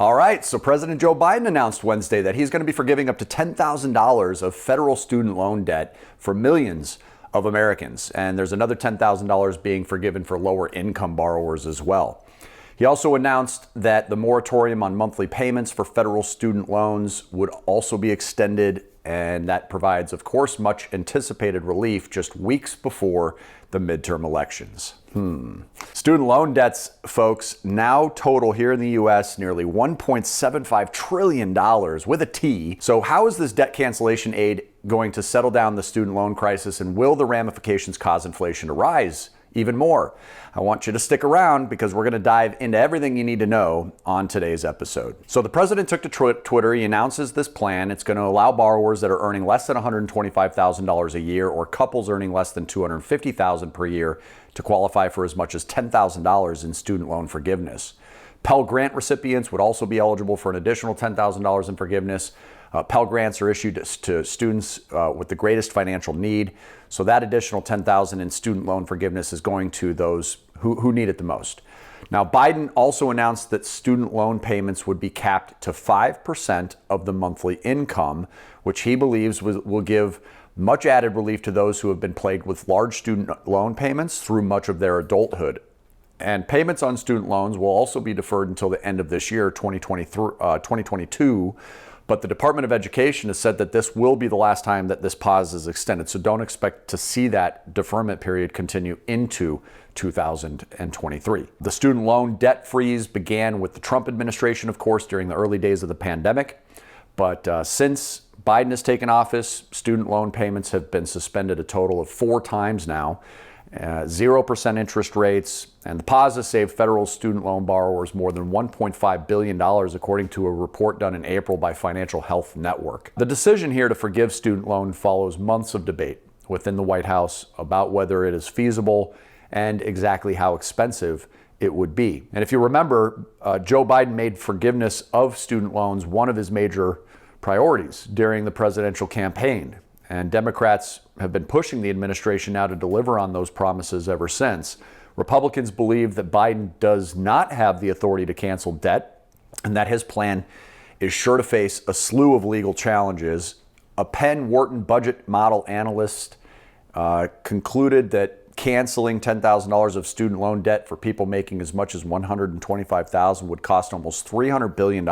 All right, so President Joe Biden announced Wednesday that he's going to be forgiving up to $10,000 of federal student loan debt for millions of Americans. And there's another $10,000 being forgiven for lower income borrowers as well. He also announced that the moratorium on monthly payments for federal student loans would also be extended, and that provides, of course, much anticipated relief just weeks before the midterm elections. Student loan debts, folks, now total here in the U.S. nearly $1.75 trillion with a T. So how is this debt cancellation aid going to settle down the student loan crisis, and will the ramifications cause inflation to rise even more? I want you to stick around because we're going to dive into everything you need to know on today's episode. So the president took to Twitter. He announces this plan. It's going to allow borrowers that are earning less than $125,000 a year, or couples earning less than $250,000 per year, to qualify for as much as $10,000 in student loan forgiveness. Pell Grant recipients would also be eligible for an additional $10,000 in forgiveness. Pell Grants are issued to students with the greatest financial need. So that additional $10,000 in student loan forgiveness is going to those who need it the most. Now, Biden also announced that student loan payments would be capped to 5% of the monthly income, which he believes will give much added relief to those who have been plagued with large student loan payments through much of their adulthood. And payments on student loans will also be deferred until the end of this year, 2022. But the Department of Education has said that this will be the last time that this pause is extended. So don't expect to see that deferment period continue into 2023. The student loan debt freeze began with the Trump administration, of course, during the early days of the pandemic. But since Biden has taken office, student loan payments have been suspended a total of 4 times now. 0% interest rates, and the pause has saved federal student loan borrowers more than $1.5 billion, according to a report done in April by Financial Health Network. The decision here to forgive student loan follows months of debate within the White House about whether it is feasible and exactly how expensive it would be. And if you remember, Joe Biden made forgiveness of student loans one of his major priorities during the presidential campaign. And Democrats have been pushing the administration now to deliver on those promises ever since. Republicans believe that Biden does not have the authority to cancel debt, and that his plan is sure to face a slew of legal challenges. A Penn Wharton budget model analyst concluded that canceling $10,000 of student loan debt for people making as much as $125,000 would cost almost $300 billion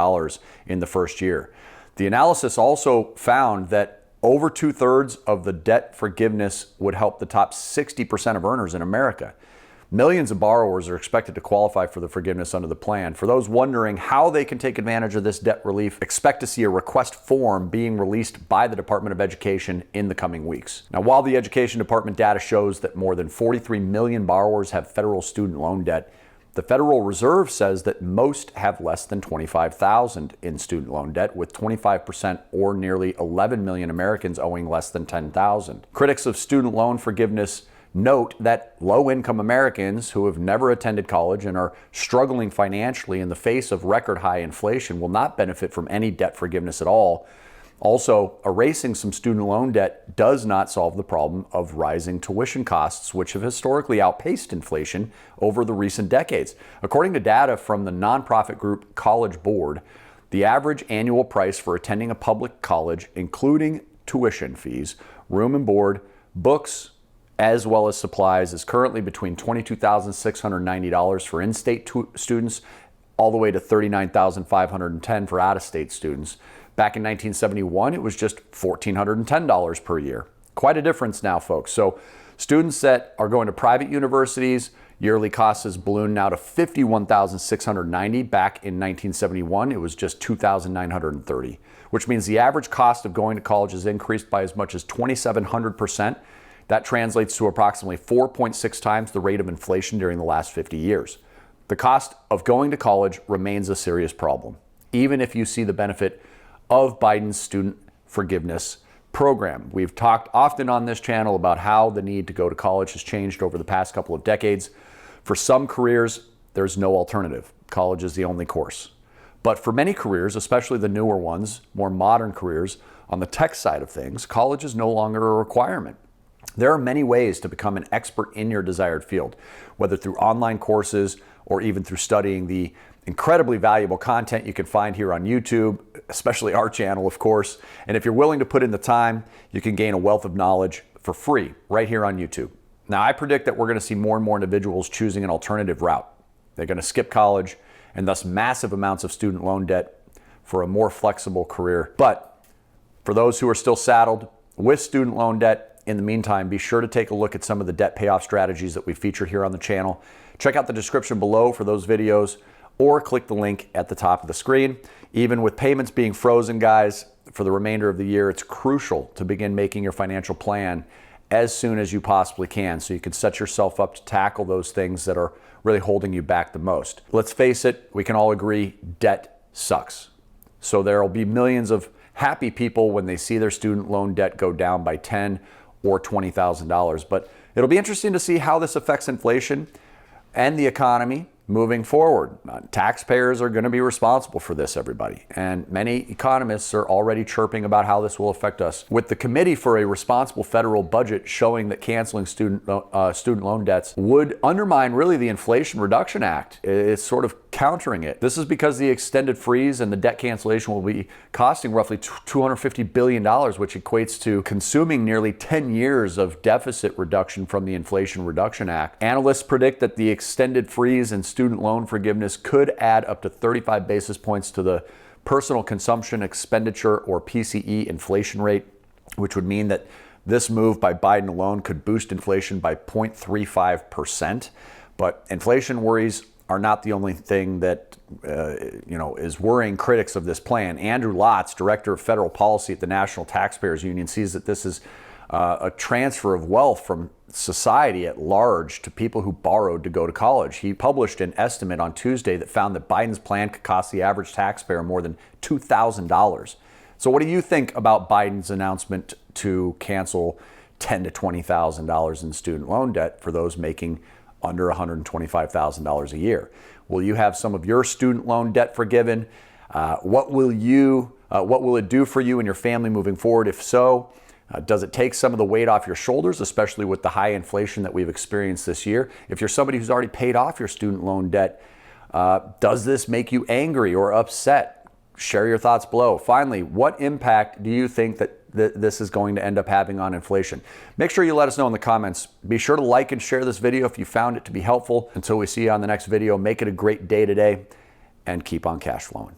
in the first year. The analysis also found that over 2/3 of the debt forgiveness would help the top 60% of earners in America. Millions of borrowers are expected to qualify for the forgiveness under the plan. For those wondering how they can take advantage of this debt relief, expect to see a request form being released by the Department of Education in the coming weeks. Now, while the Education Department data shows that more than 43 million borrowers have federal student loan debt, the Federal Reserve says that most have less than $25,000 in student loan debt, with 25% or nearly 11 million Americans owing less than $10,000. Critics of student loan forgiveness note that low-income Americans who have never attended college and are struggling financially in the face of record-high inflation will not benefit from any debt forgiveness at all. Also, erasing some student loan debt does not solve the problem of rising tuition costs, which have historically outpaced inflation over the recent decades. According to data from the nonprofit group College Board, the average annual price for attending a public college, including tuition fees, room and board, books, as well as supplies, is currently between $22,690 for in-state students all the way to $39,510 for out-of-state students. Back in 1971, it was just $1,410 per year. Quite a difference now, folks. So students that are going to private universities, yearly cost has ballooned now to $51,690. Back in 1971, it was just $2,930, which means the average cost of going to college has increased by as much as 2,700%. That translates to approximately 4.6 times the rate of inflation during the last 50 years. The cost of going to college remains a serious problem, even if you see the benefit of Biden's student forgiveness program. We've talked often on this channel about how the need to go to college has changed over the past couple of decades. For some careers, there's no alternative. College is the only course. But for many careers, especially the newer ones, more modern careers, on the tech side of things, college is no longer a requirement. There are many ways to become an expert in your desired field, whether through online courses or even through studying the incredibly valuable content you can find here on YouTube, especially our channel, of course. And if you're willing to put in the time, you can gain a wealth of knowledge for free right here on YouTube. Now, I predict that we're going to see more and more individuals choosing an alternative route. They're going to skip college and thus massive amounts of student loan debt for a more flexible career. But for those who are still saddled with student loan debt, in the meantime, be sure to take a look at some of the debt payoff strategies that we featured here on the channel. Check out the description below for those videos, or click the link at the top of the screen. Even with payments being frozen, guys, for the remainder of the year, it's crucial to begin making your financial plan as soon as you possibly can so you can set yourself up to tackle those things that are really holding you back the most. Let's face it, we can all agree debt sucks. So there will be millions of happy people when they see their student loan debt go down by $10,000 or $20,000. But it'll be interesting to see how this affects inflation and the economy moving forward. Taxpayers are going to be responsible for this, everybody. And many economists are already chirping about how this will affect us. With the Committee for a Responsible Federal Budget showing that canceling student loan debts would undermine really the Inflation Reduction Act. It's sort of countering it. This is because the extended freeze and the debt cancellation will be costing roughly $250 billion, which equates to consuming nearly 10 years of deficit reduction from the Inflation Reduction Act. Analysts predict that the extended freeze and student loan forgiveness could add up to 35 basis points to the personal consumption expenditure, or PCE, inflation rate, which would mean that this move by Biden alone could boost inflation by 0.35%. But inflation worries are not the only thing that is worrying critics of this plan. Andrew Lotz, Director of Federal Policy at the National Taxpayers Union, sees that this is a transfer of wealth from society at large to people who borrowed to go to college. He published an estimate on Tuesday that found that Biden's plan could cost the average taxpayer more than $2,000. So what do you think about Biden's announcement to cancel $10,000 to $20,000 in student loan debt for those making under $125,000 a year? Will you have some of your student loan debt forgiven? What will it do for you and your family moving forward? If so, does it take some of the weight off your shoulders, especially with the high inflation that we've experienced this year? If you're somebody who's already paid off your student loan debt, does this make you angry or upset? Share your thoughts below. Finally, what impact do you think that this is going to end up having on inflation? Make sure you let us know in the comments. Be sure to like and share this video if you found it to be helpful. Until we see you on the next video, make it a great day today and keep on cash flowing.